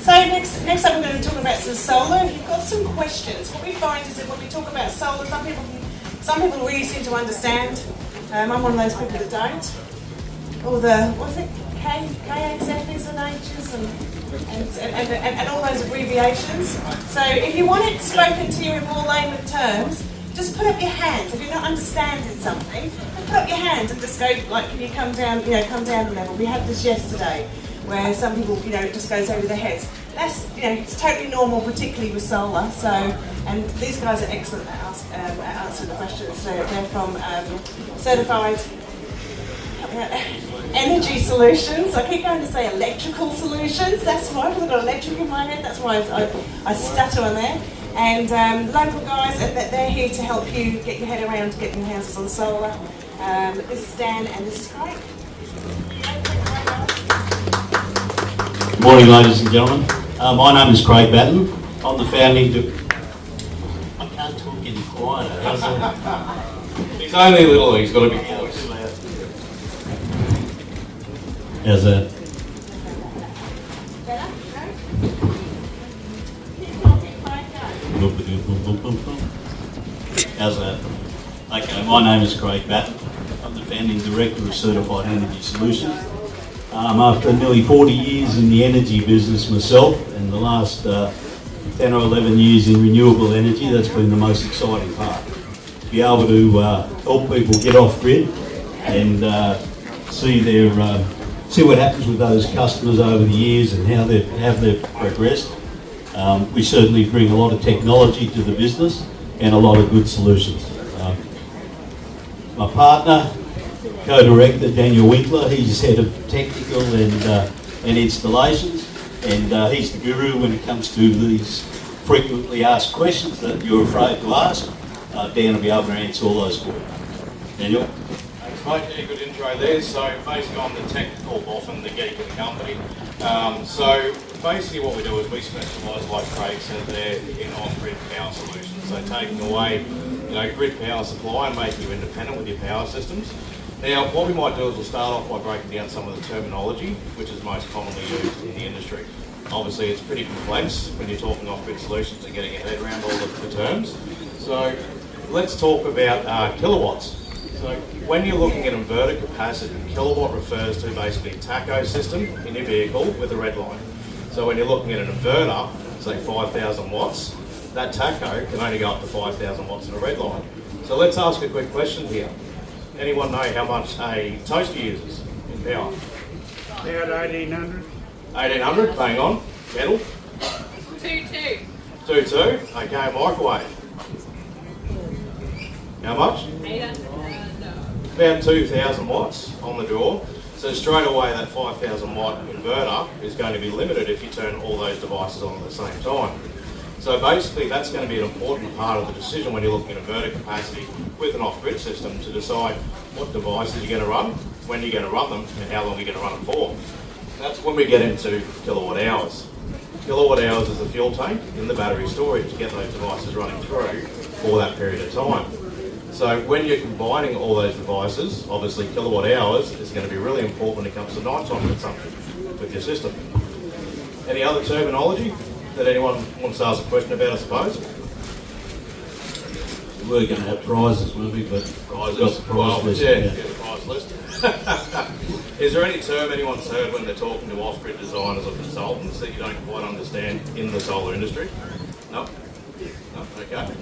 So next up we're going to talk about some solar. If you've got some questions, what we find is that when we talk about solar, some people really seem to understand. I'm one of those people that don't. All the, what's it, KXs and H's and all those abbreviations. So if you want it spoken to you in more layman terms, just put up your hands. If you're not understanding something, just put up your hands and just go, like, can you come down a level. We had this yesterday, where some people, it just goes over their heads. That's, it's totally normal, particularly with solar. So, and these guys are excellent at answering the questions. So they're from certified energy solutions. I keep going to say electrical solutions. That's why, because I've got electric in my head. That's why I stutter on there. And local guys, and they're here to help you get your head around getting your houses on solar. This is Dan and this is Craig. Good morning, ladies and gentlemen. My name is Craig Batten. I'm the founding... I can't talk any quieter. How's that? He's only little, he's got a big voice. How's that? How's that? Okay, my name is Craig Batten. I'm the founding director of Certified Energy Solutions. After nearly 40 years in the energy business myself, and the last 10 or 11 years in renewable energy, that's been the most exciting part. Be able to help people get off grid and see what happens with those customers over the years and how they've progressed. We certainly bring a lot of technology to the business and a lot of good solutions. My partner, co-director Daniel Winkler, he's head of technical and installations, and he's the guru when it comes to these frequently asked questions that you're afraid to ask. Dan will be able to answer all those for you. Daniel? Thanks, mate. Yeah, good intro there. So basically I'm the technical boff and the geek of the company. So basically what we do is we specialise, like Craig said there, in off-grid power solutions. So taking away grid power supply and making you independent with your power systems. Now, what we might do is we'll start off by breaking down some of the terminology, which is most commonly used in the industry. Obviously, it's pretty complex when you're talking off-grid solutions and getting your head around all the terms. So let's talk about kilowatts. So when you're looking at inverter capacity, kilowatt refers to basically a tacho system in your vehicle with a red line. So when you're looking at an inverter, say 5,000 watts, that tacho can only go up to 5,000 watts in a red line. So let's ask a quick question here. Anyone know how much a toaster uses in power? About 1,800. 1,800, bang on. Kettle? 2.2. 2.2, okay, microwave. How much? 800. About 2,000 watts on the draw. So straight away that 5,000 watt inverter is going to be limited if you turn all those devices on at the same time. So basically that's going to be an important part of the decision when you're looking at inverter capacity with an off-grid system to decide what devices you're going to run, when you're going to run them, and how long you're going to run them for. That's when we get into kilowatt hours. Kilowatt hours is the fuel tank in the battery storage to get those devices running through for that period of time. So when you're combining all those devices, obviously kilowatt hours is going to be really important when it comes to nighttime consumption with your system. Any other terminology that anyone wants to ask a question about, I suppose? We were going to have prizes, weren't we? But Prizes, got the prize list. yeah, get the prize list. Is there any term anyone's heard when they're talking to off-grid designers or consultants that you don't quite understand in the solar industry? No? No? Okay.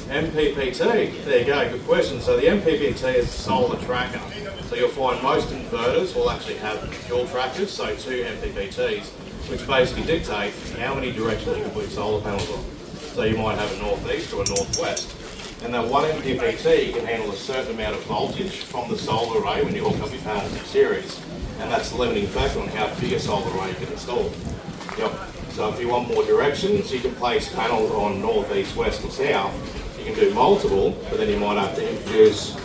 MPPT, there you go, good question. So the MPPT is a solar tracker. So you'll find most inverters will actually have dual trackers, so 2 MPPTs, which basically dictate how many directions you can put solar panels on. So you might have a northeast or a northwest. And that one MPPT can handle a certain amount of voltage from the solar array when you hook up your panels in series. And that's the limiting factor on how big a solar array you can install. Yep. So if you want more directions, you can place panels on north, east, west and south. You can do multiple, but then you might have to introduce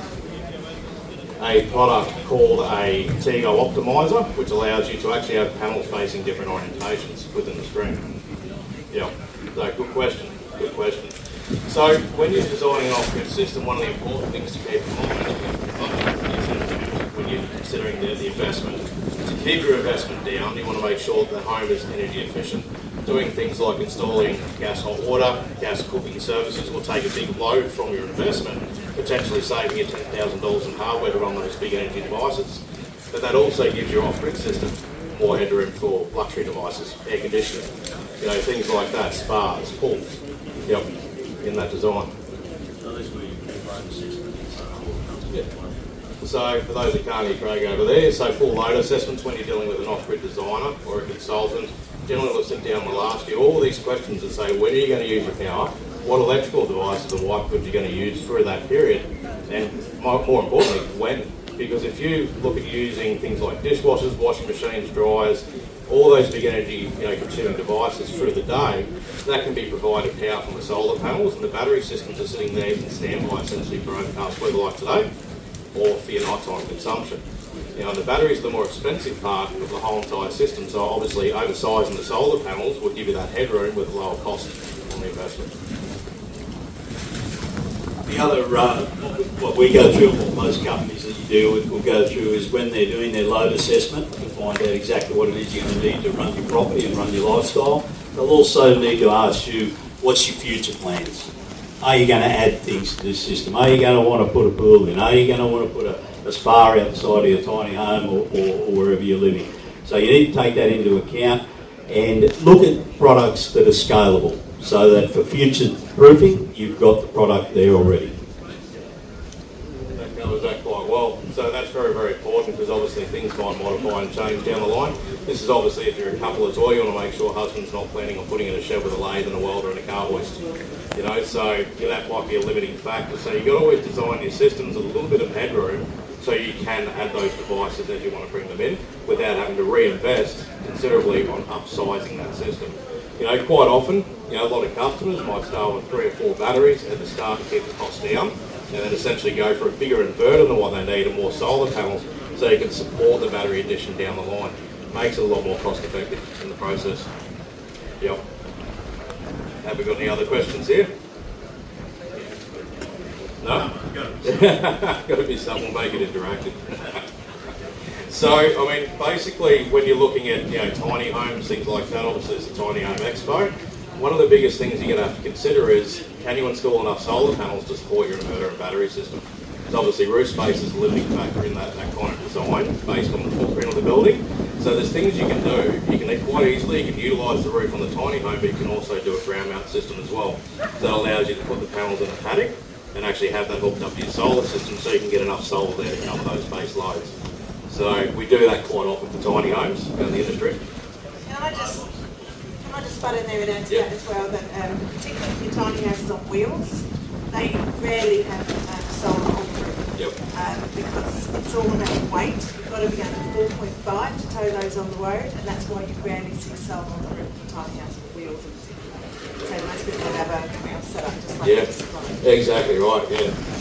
a product called a Tego optimizer, which allows you to actually have panels facing different orientations within the screen. Yeah, so good question, good question. So when you're designing an off-grid system, one of the important things to keep in mind is when you're considering the investment. To keep your investment down, you want to make sure that the home is energy efficient. Doing things like installing gas hot water, gas cooking services will take a big load from your investment, potentially saving you $10,000 in hardware to run those big energy devices. But that also gives your off-grid system more headroom for luxury devices, air conditioning, things like that, spas, pools, in that design. So for those that can't hear Craig over there, so full load assessments when you're dealing with an off-grid designer or a consultant, generally we'll sit down and we'll ask you all these questions and say, when are you going to use your power? What electrical devices and white goods you're going to use for that period? And more importantly, when? Because if you look at using things like dishwashers, washing machines, dryers, all those big energy consuming devices through the day, that can be provided power from the solar panels, and the battery systems are sitting there in standby essentially for overcast weather like today, or for your nighttime consumption. The batteries are the more expensive part of the whole entire system, so obviously oversizing the solar panels will give you that headroom with lower cost on the investment. The other, what we go through, what most companies that you deal with will go through, is when they're doing their load assessment to find out exactly what it is you're going to need to run your property and run your lifestyle. They'll also need to ask you, what's your future plans? Are you going to add things to this system? Are you going to want to put a pool in? Are you going to want to put a spa outside of your tiny home or wherever you're living? So you need to take that into account and look at products that are scalable, so that for future proofing, you've got the product there already. That covers that quite well. So that's very, very important, because obviously things might modify and change down the line. This is obviously if you're a couple as well, you want to make sure husband's not planning on putting in a shed with a lathe and a welder and a car hoist. So that might be a limiting factor. So you've got to always design your systems with a little bit of headroom so you can add those devices as you want to bring them in without having to reinvest considerably on upsizing that system. Quite often, a lot of customers might start with 3 or 4 batteries at the start to keep the cost down, and then essentially go for a bigger inverter than what they need and more solar panels so you can support the battery addition down the line. Makes it a lot more cost effective in the process. Yep. Have we got any other questions here? No? Got to be something, make it interactive. So, basically, when you're looking at tiny homes, things like that, obviously it's a Tiny Home Expo. One of the biggest things you're going to have to consider is, can you install enough solar panels to support your inverter and battery system? Because obviously roof space is a limiting factor in that kind of design based on the footprint of the building. So there's things you can do. You can quite easily, you can utilise the roof on the tiny home, but you can also do a ground mount system as well. That allows you to put the panels in a paddock and actually have that hooked up to your solar system so you can get enough solar there to cover those base loads. So we do that quite often for tiny homes in the industry. Can I just butt in there and add to that as well, that particularly if your tiny houses on wheels, they rarely have solar on the roof. Yep. Because it's all about weight. You've got to be under 4.5 to tow those on the road, and that's why you rarely see solar on the roof of a tiny house with wheels in particular. So most people have a wheel set up just like this. Exactly right,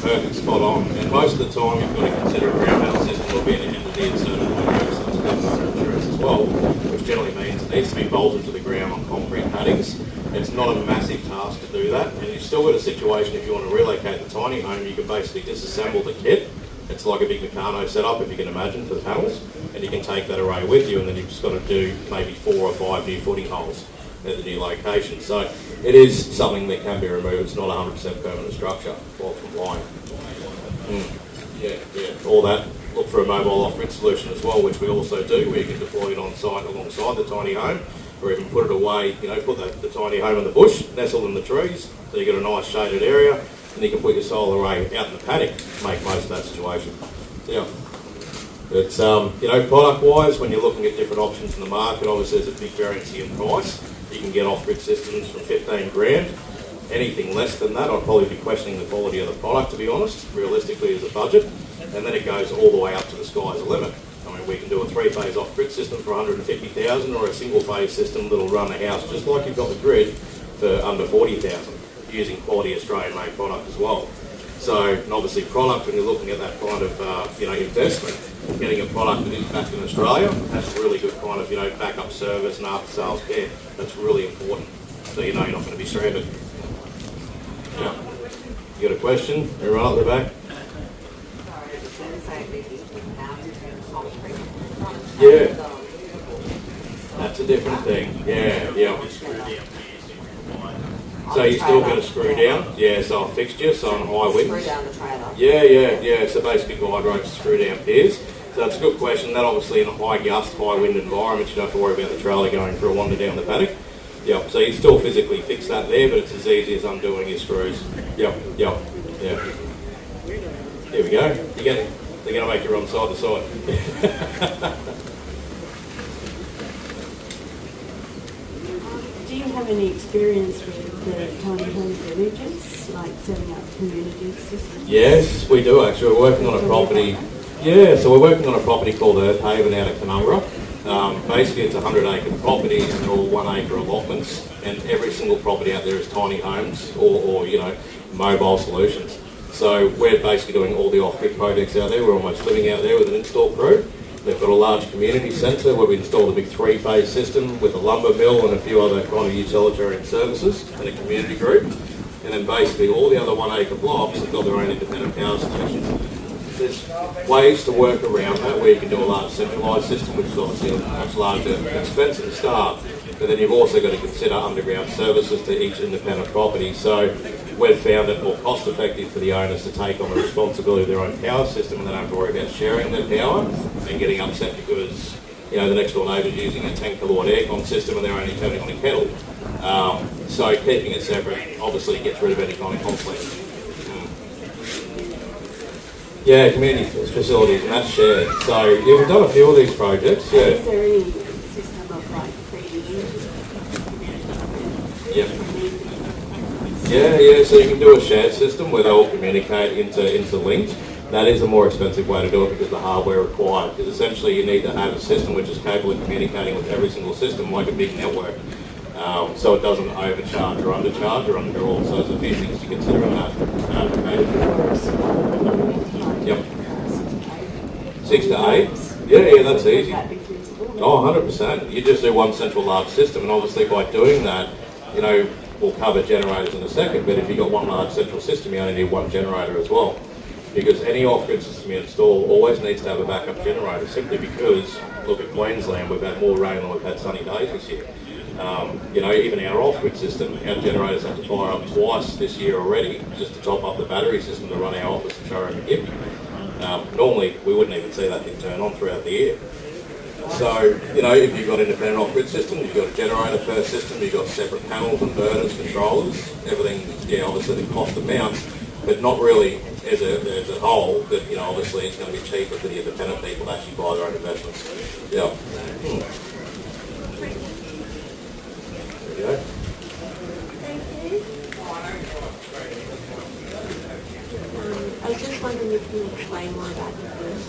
perfect, spot on. And most of the time you've got to consider a ground mount system will be an engineered certain insurance as well, which generally means it needs to be bolted to the ground on concrete paddings. It's not a massive task to do that, and you've still got a situation if you want to relocate the tiny home, you can basically disassemble the kit. It's like a big Meccano setup, if you can imagine, for the panels, and you can take that array with you, and then you've just got to do maybe 4 or 5 new footing holes at the new location. So it is something that can be removed. It's not 100% permanent structure while complying. All that. Look for a mobile off-grid solution as well, which we also do, where you can deploy it on site alongside the tiny home, or even put it away, put the tiny home in the bush, nestled in the trees, so you get a nice shaded area, and you can put your solar array out in the paddock to make most of that situation. Yeah. It's, product-wise, when you're looking at different options in the market, obviously there's a big variance in price. You can get off-grid systems from 15 grand. Anything less than that, I'd probably be questioning the quality of the product, to be honest, realistically as a budget. And then it goes all the way up to the sky's the limit. We can do a 3-phase off-grid system for 150,000, or a single-phase system that'll run a house just like you've got the grid for under 40,000, using quality Australian-made product as well. So, and obviously product, when you're looking at that kind of investment, getting a product that is back in Australia, that's really good kind of backup service and after-sales care. That's really important, so you're not going to be stranded. Yeah. You got a question? Everyone up the back? Yeah. That's a different thing. Yeah, yeah. So you still got to screw down? Yeah, so a fixture, so on high winds? Screw down the trailer. Yeah. So basically guide ropes, screw down piers. So that's a good question. That obviously in a high gust, high wind environment, you don't have to worry about the trailer going for a wander down the paddock. Yep, so you still physically fix that there, but it's as easy as undoing your screws. Yep. Here we go. They're going to make you run side to side. Do you have any experience with the tiny home villages, like setting up community systems? Yes, we do actually. We're working on a property. Yeah, so we're working on a property called Earth Haven out of Canungra. Basically, it's a 100-acre property, and they're all 1 acre allotments. And every single property out there is tiny homes or mobile solutions. So we're basically doing all the off-grid projects out there. We're almost living out there with an install crew. They've got a large community centre where we installed a big 3-phase system with a lumber mill and a few other kind of utilitarian services and a community group. And then basically all the other 1 acre blocks have got their own independent power stations. There's ways to work around that where you can do a large centralised system, which is obviously a much larger expense and start. But then you've also got to consider underground services to each independent property. So we've found it more cost effective for the owners to take on the responsibility of their own power system and they don't have to worry about sharing their power and getting upset because the next door neighbour's using a 10 kilowatt aircon system and they're only turning on a kettle. So keeping it separate obviously gets rid of any kind of conflict. Yeah, community facilities, and that's shared. So, yeah, we've done a few of these projects, yeah. Is there any system of like feeding? Yeah, so you can do a shared system where they all communicate interlinked. That is a more expensive way to do it because the hardware required. Because essentially you need to have a system which is capable of communicating with every single system like a big network. So it doesn't overcharge or undercharge or underdraw. So there's a few things to consider in that. Yep. 6 to 8? Yeah, that's easy. Oh, 100%. You just do one central large system, and obviously by doing that, we'll cover generators in a second, but if you've got one large central system, you only need one generator as well. Because any off-grid system you install always needs to have a backup generator, simply because, look at Queensland, we've had more rain than we've had sunny days this year. Even our off-grid system, our generators have to fire up twice this year already just to top up the battery system to run our office and showroom and gift. Normally, we wouldn't even see that thing turn on throughout the year. So, if you've got independent off-grid system, you've got a generator per system, you've got separate panels, inverters, controllers, everything, obviously the cost amounts, but not really as a whole, but, obviously it's going to be cheaper for the independent people to actually buy their own investments. Yeah. There you go. I was just wondering if you could explain more about inverters.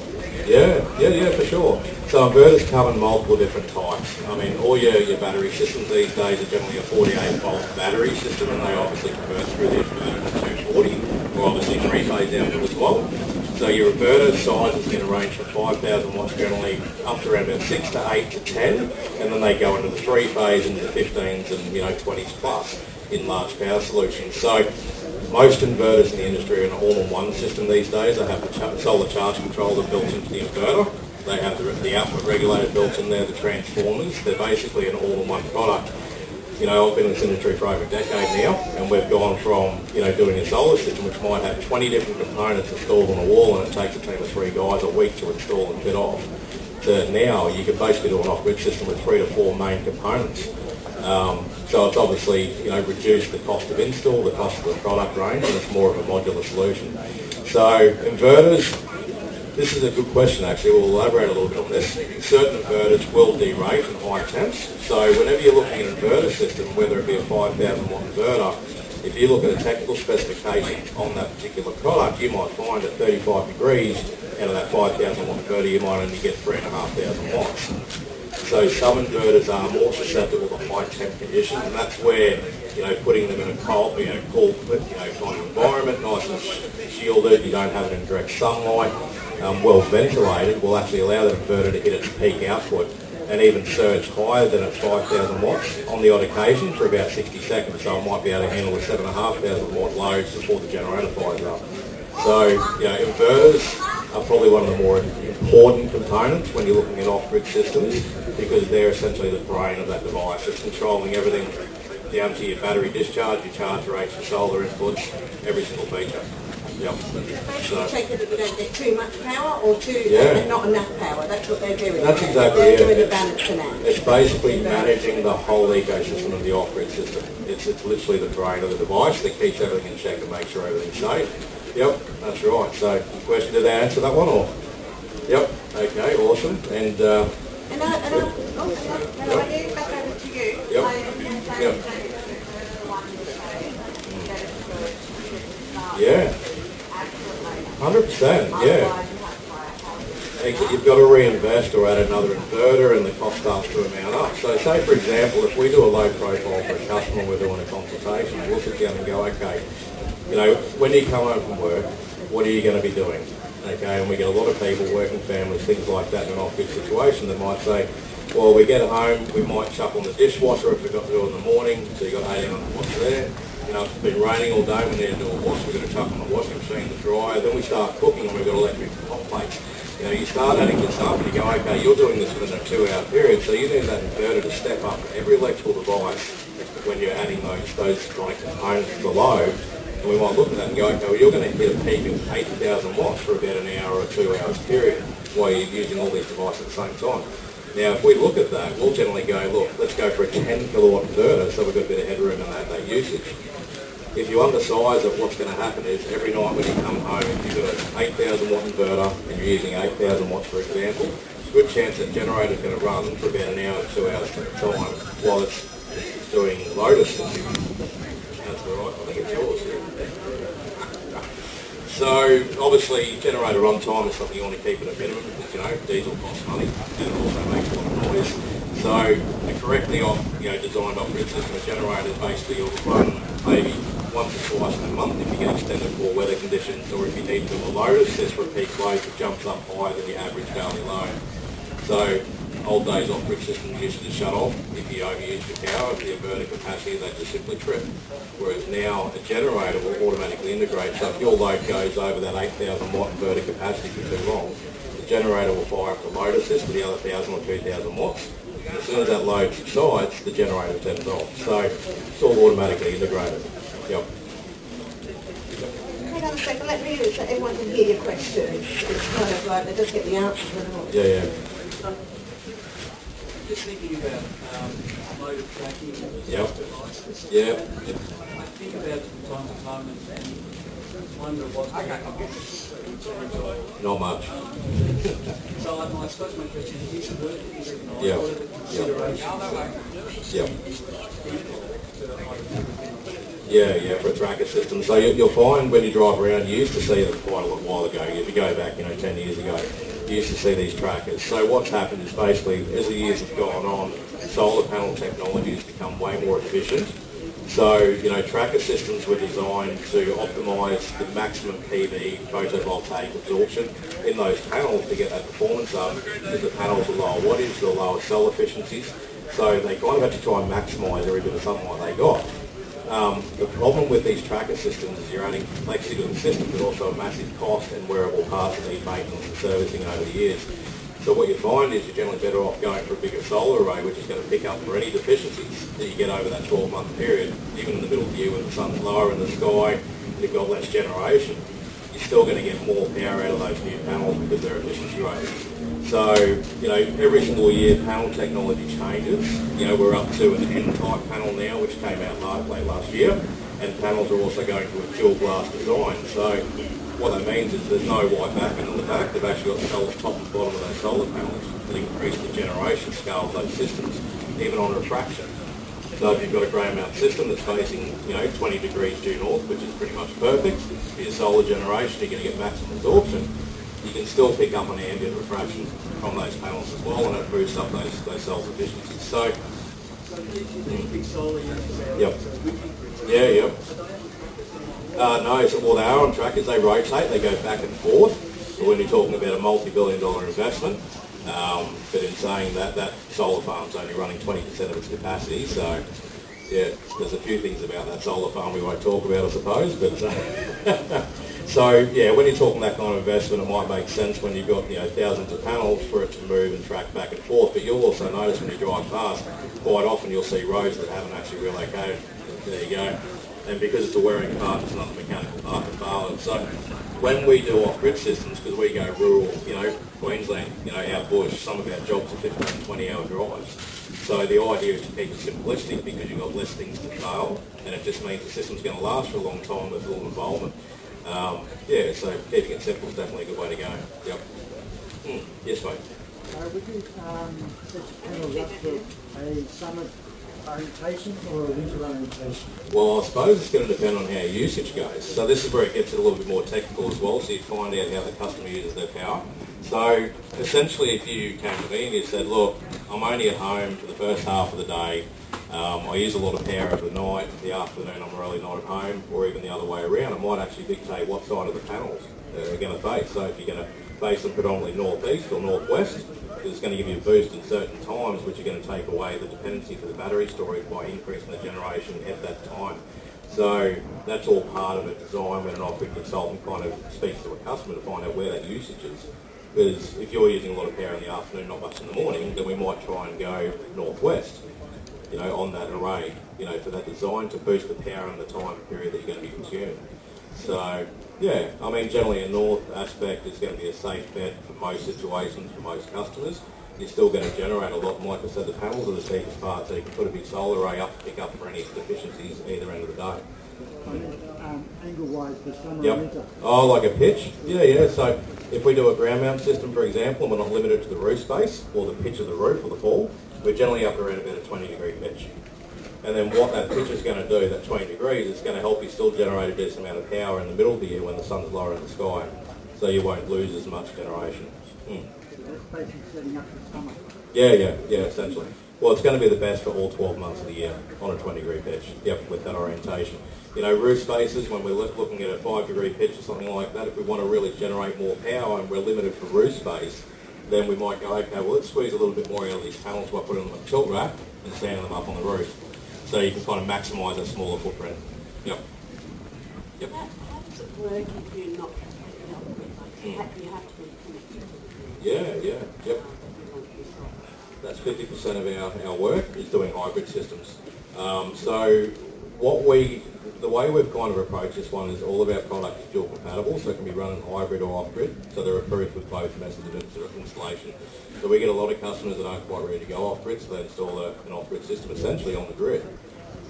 Yeah, for sure. So inverters come in multiple different types. I mean, all your battery systems these days are generally a 48-volt battery system, and they obviously convert through the inverter to 240, or obviously 3-phase output as well. So your inverter size has been arranged from 5,000 watts generally up to around about 6 to 8 to 10, and then they go into the 3-phase, into the 15s and 20s plus in large power solutions. So most inverters in the industry are an all-in-one system these days. They have the solar charge controller built into the inverter. They have the output regulator built in there, the transformers. They're basically an all-in-one product. I've been in this industry for over a decade now, and we've gone from, doing a solar system which might have 20 different components installed on a wall, and it takes a team of 3 guys a week to install and fit off, to now you can basically do an off-grid system with 3 to 4 main components. So it's obviously, reduced the cost of install, the cost of the product range, and it's more of a modular solution. So inverters, this is a good question actually, we'll elaborate a little bit on this. Certain inverters will derate in high temps, so whenever you're looking at an inverter system, whether it be a 5,000 watt inverter, if you look at a technical specification on that particular product, you might find at 35 degrees, out of that 5,000 watt inverter, you might only get 3,500 watts. So some inverters are more susceptible to high temp conditions, and that's where, putting them in a cold, cool, kind of environment, nice and shielded, you don't have it in direct sunlight, well ventilated, will actually allow that inverter to hit its peak output and even surge higher than its 5,000 watts on the odd occasion for about 60 seconds. So it might be able to handle the 7,500 watt loads before the generator fires up. So, inverters are probably one of the more important components when you're looking at off-grid systems, because they're essentially the brain of that device. It's controlling everything down to your battery discharge, your charge rates, your solar inputs, every single feature. Yep. Basically checking that we don't get too much power or not enough power. That's what they're doing. That's exactly they're it. doing the balancing act. It's basically managing the whole ecosystem of the off-grid system. It's literally the brain of the device that keeps everything in check and makes sure everything's safe. Yep, that's right. So, question, did they answer that one or? Yep. Okay, awesome. And Back over to you. Yep. Yeah. 100%, yeah. You've got to reinvest or add another inverter and the cost starts to amount up. So say, for example, if we do a low profile for a customer, we're doing a consultation, we'll sit down and go, okay, when you come home from work, what are you going to be doing? Okay, and we get a lot of people, working families, things like that in an off-grid situation that might say, well, we get home, we might chuck on the dishwasher if we've got to do it in the morning, so you've got 1800 watts there. If it's been raining all day, we need to do a wash, we're going to chuck on the washing machine, the dryer, then we start cooking and we've got electric hot plates. You start adding this up and you go, okay, you're doing this within a 2-hour period, so you need that inverter to step up every electrical device when you're adding those kind of components to the load. And we might look at that and go, okay, well, you're going to hit a peak of 80,000 watts for about an hour or 2 hours period while you're using all these devices at the same time. Now, if we look at that, we'll generally go, look, let's go for a 10 kilowatt inverter so we've got a bit of headroom in that usage. If you undersize it, what's going to happen is every night when you come home, if you've got an 8,000 watt inverter and you're using 8,000 watts, for example, there's a good chance that generator's going to run for about an hour, 2 hours at a time while it's doing load assist. That's all right, I think it's yours. So obviously generator runtime is something you want to keep at a minimum because diesel costs money and it also makes a lot of noise. So a correctly designed off-grid system, a generator is basically you'll run maybe once or twice in a month if you get extended poor weather conditions, or if you need to do a load assist for a peak load that jumps up higher than your average daily load. So old days off-grid systems used to just shut off if you overused your power, if the inverter capacity, they just simply trip. Whereas now a generator will automatically integrate, so if your load goes over that 8,000 watt inverter capacity for too long, the generator will fire up the load assist with the other 1,000 or 2,000 watts. And as soon as that load subsides, the generator turns off. So it's all automatically integrated. Yep. Hang on a second, let me so everyone can hear your question. It's kind of like they just get the answers when they're not. Yeah. Just thinking about motor tracking devices. Yeah. I think about it from time to time and wonder what Not much. So I suppose my question is it worth it? Is it not? Yeah. What are the considerations? Yeah, for a tracker system. So you'll find when you drive around, you used to see them quite a while ago. If you go back, 10 years ago, you used to see these trackers. So what's happened is basically, as the years have gone on, solar panel technology has become way more efficient. So, tracker systems were designed to optimise the maximum PV photovoltaic absorption in those panels to get that performance up, because the panels are lower wattage, they're lower cell efficiencies. So they kind of had to try and maximise every bit of sunlight they got. The problem with these tracker systems is you're adding complexity to the system, but also a massive cost and wearable parts that need maintenance and servicing over the years. So what you find is you're generally better off going for a bigger solar array, which is going to pick up for any deficiencies that you get over that 12-month period. Even in the middle of the year when the sun's lower in the sky, you've got less generation, you're still going to get more power out of those new panels because they're efficiency rated. So, every single year panel technology changes. We're up to an N-type panel now, which came out late last year, and panels are also going to a dual glass design. So what that means is there's no white backing on the back. They've actually got the colors top and bottom of those solar panels that increase the generation scale of those systems, even on refraction. So if you've got a grey mount system that's facing, 20 degrees due north, which is pretty much perfect for your solar generation, you're going to get maximum absorption. You can still pick up an ambient refraction from those panels as well, and it boosts up those cells' efficiencies. So, big solar yep. Yeah. No, so they are on trackers, they rotate, they go back and forth. But when you're talking about a multi-billion-dollar investment, but in saying that solar farm's only running 20% of its capacity, so yeah, there's a few things about that solar farm we won't talk about, I suppose, but So yeah, when you're talking that kind of investment, it might make sense when you've got thousands of panels for it to move and track back and forth. But you'll also notice when you drive past, quite often you'll see roads that haven't actually relocated. There you go. And because it's a wearing part, it's not a mechanical part to fail it. So when we do off-grid systems, because we go rural, Queensland, out bush, some of our jobs are 15 and 20 hour drives. So the idea is to keep it simplistic because you've got less things to fail, and it just means the system's going to last for a long time with little involvement. So keeping it simple is definitely a good way to go. Yep. Yes, mate. Would you set your panels up for a summer orientation or a winter orientation? Well, I suppose it's going to depend on how usage goes. So this is where it gets a little bit more technical as well, so you find out how the customer uses their power. So essentially, if you came to me and you said, look, I'm only at home for the first half of the day, I use a lot of power at the night, the afternoon I'm really not at home, or even the other way around, it might actually dictate what side of the panels they're going to face. So if you're going to face them predominantly northeast or northwest, it's going to give you a boost in certain times, which are going to take away the dependency for the battery storage by increasing the generation at that time. So that's all part of a design when an off-grid consultant kind of speaks to a customer to find out where that usage is. Because if you're using a lot of power in the afternoon, not much in the morning, then we might try and go northwest, on that array, for that design to boost the power in the time period that you're going to be consuming. So, yeah, I mean, generally a north aspect is going to be a safe bet for most situations, for most customers. You're still going to generate a lot. Like I said, the panels are the cheapest part, so you can put a big solar array up to pick up for any deficiencies either end of the day. Angle-wise for summer Yep. and winter? Oh, like a pitch? Yeah. So if we do a ground mount system, for example, and we're not limited to the roof space or the pitch of the roof or the fall, we're generally up around about a 20-degree pitch. And then what that pitch is going to do, that 20 degrees, it's going to help you still generate a decent amount of power in the middle of the year when the sun's lower in the sky, so you won't lose as much generation. So that's basically setting up for summer. Yeah, essentially. Well, it's going to be the best for all 12 months of the year on a 20-degree pitch, with that orientation. Roof spaces, when we're looking at a 5-degree pitch or something like that, if we want to really generate more power and we're limited for roof space, then we might go, okay, well, let's squeeze a little bit more out of these panels by putting them on a tilt rack and standing them up on the roof. So you can kind of maximise a smaller footprint. Yep. How does it work if you're not completely on the grid? You have to be connected. Yep. That's 50% of our work is doing hybrid systems. So the way we've kind of approached this one is all of our product is dual compatible, so it can be run in hybrid or off-grid, so they're approved with both methods of installation. So we get a lot of customers that aren't quite ready to go off-grid, so they install an off-grid system essentially on the grid.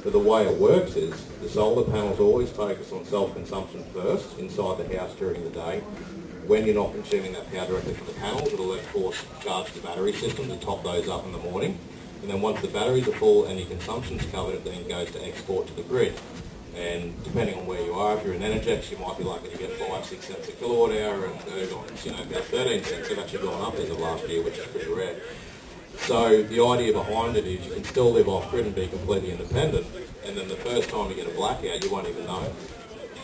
But the way it works is the solar panels always focus on self-consumption first inside the house during the day. When you're not consuming that power directly from the panels, it'll then force charge the battery system to top those up in the morning. And then once the batteries are full and your consumption's covered, it then goes to export to the grid. And depending on where you are, if you're in Energex, you might be lucky to get 5-6 cents a kilowatt hour, and Ergon's, about 13 cents have actually gone up as of last year, which is pretty rare. So the idea behind it is you can still live off-grid and be completely independent, and then the first time you get a blackout, you won't even know.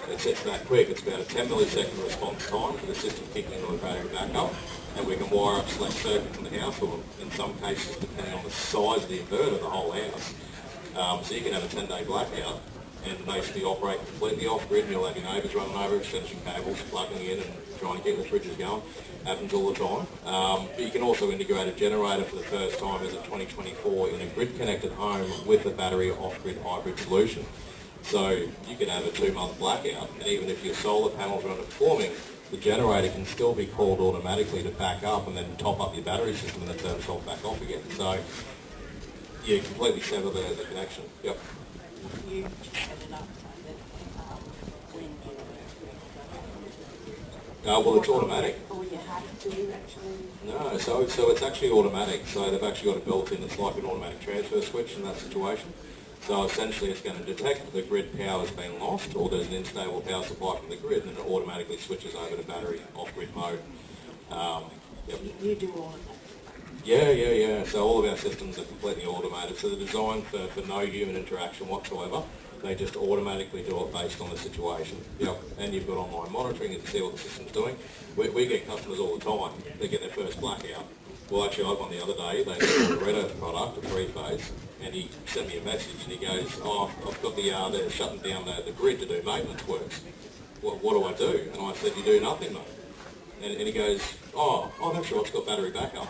It's that quick. It's about a 10 millisecond response time for the system kicking into a battery backup, and we can wire up select circuits in the house, or in some cases, depending on the size of the inverter, the whole house. So you can have a 10-day blackout and basically operate completely off-grid, and you'll have your neighbours running over, extension cables, plugging in and trying to keep the fridges going. Happens all the time. But you can also integrate a generator for the first time as of 2024 in a grid-connected home with a battery off-grid hybrid solution. So you can have a 2-month blackout, and even if your solar panels are underperforming, the generator can still be called automatically to back up and then top up your battery system and then turn itself back off again. So you completely sever the connection. Yep. You set it up so that when you Well, it's automatic. or you have to actually. No, so it's actually automatic. So they've actually got a built-in, it's like an automatic transfer switch in that situation. So essentially it's going to detect the grid power has been lost, or there's an unstable power supply from the grid, and it automatically switches over to battery off-grid mode. Yep. You do all of that. Yeah. So all of our systems are completely automated. So they're designed for no human interaction whatsoever. They just automatically do it based on the situation. Yep. And you've got online monitoring to see what the system's doing. We get customers all the time. They get their first blackout. Well, actually, I had one the other day. They got a Redo product, a 3-phase, and he sent me a message and he goes, "Oh, I've got they're shutting down the grid to do maintenance works." what do I do? And I said, you do nothing, mate. And he goes, oh, that's right, it's got battery backup.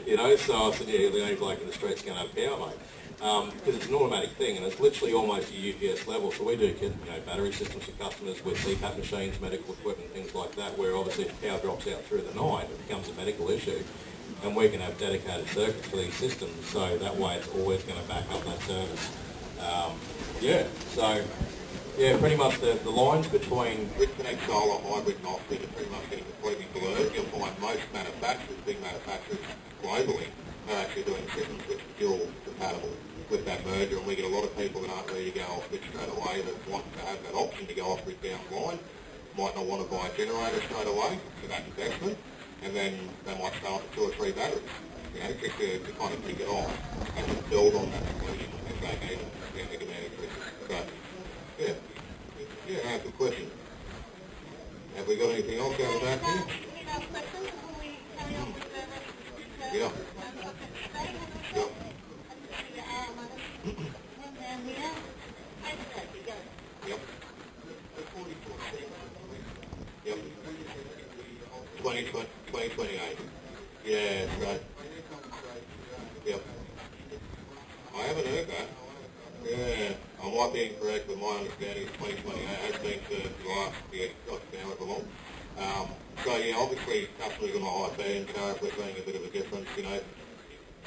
You know, so I said, yeah, the only bloke in the street's going to have power, mate. Because it's an automatic thing, and it's literally almost a UPS level. So we do, battery systems for customers with CPAP machines, medical equipment, things like that, where obviously if power drops out through the night, it becomes a medical issue. And we can have dedicated circuits for these systems, so that way it's always going to back up that service. Pretty much the lines between Grid Connect Solar, hybrid and off-grid are pretty much getting completely blurred. You'll find most manufacturers, big manufacturers globally, are actually doing systems which are dual compatible with that merger, and we get a lot of people that aren't ready to go off-grid straight away that want to have that option to go off-grid down the line, might not want to buy a generator straight away for that investment, and then they might start with 2 or 3 batteries, just to kind of pick it off and just build on that solution if they need it, they can manage it. So, good question. Have we got anything else out of that here? Yeah. Yep. 2028. Yeah, that's right. Yep. I haven't heard that. Yeah, I might be incorrect, but my understanding is 2028 has been for the last year, however long. Obviously customers on the high band tariff, we're seeing a bit of a difference.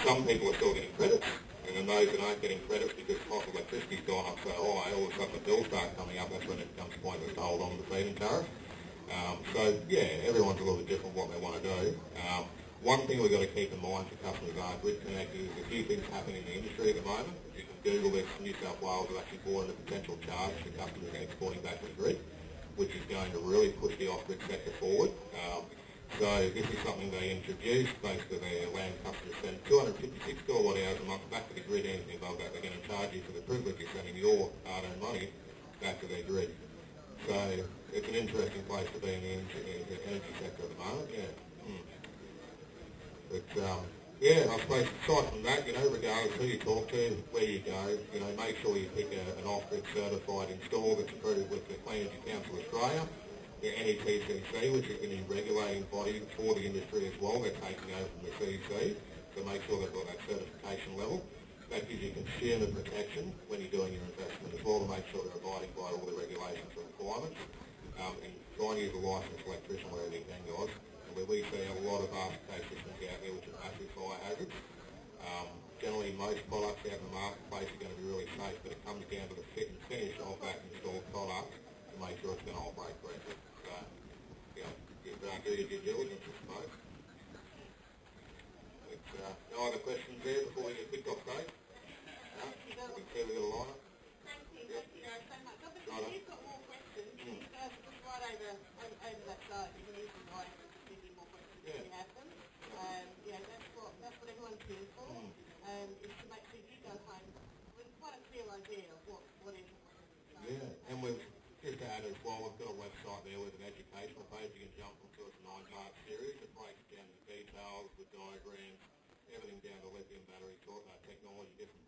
Some people are still getting credits, and then those that aren't getting credits because the cost of electricity's gone up so high, all of a sudden the bills start coming up, that's when it becomes pointless to hold on to the feed-in tariff. Everyone's a little bit different what they want to do. One thing we've got to keep in mind for customers are Grid Connect is a few things happening in the industry at the moment. You can Google this, New South Wales have actually brought in a potential charge for customers exporting back to the grid, which is going to really push the off-grid sector forward. So this is something they introduced. Basically, they allow customers to send 256 kilowatt hours a month back to the grid. Anything above that, they're going to charge you for the privilege of sending your hard-earned money back to their grid. So it's an interesting place to be in the energy sector at the moment. But I suppose aside from that, regardless who you talk to, where you go, make sure you pick an off-grid certified installer that's approved with the Clean Energy Council Australia, the NETCC, which is the new regulating body for the industry as well. They're taking over from the CEC, so make sure they've got that certification level. That gives you consumer protection when you're doing your investment as well, to make sure they're abiding by all the regulations and requirements. And try and use a licensed electrician wherever you can, guys. Where we see a lot of RCK systems out there which are massive fire hazards. Generally, most products out in the marketplace are going to be really safe, but it comes down to the fit and finish of that installed product to make sure it's going to operate correctly. So, do your due diligence, I suppose. But, no other questions there before we get kicked off stage? No? We can see we've got a line up. Thank you so much. Obviously, if you've got more questions, just right over that side. You can use the mic to give you more questions if you have them. That's what everyone's here for, is to make sure you go home with quite a clear idea of what is and what isn't. Yeah, and we've just to add as well, we've got a website there with an educational page. You can jump onto a 9-part series that breaks down the details, the diagrams, everything down to lithium battery technology, different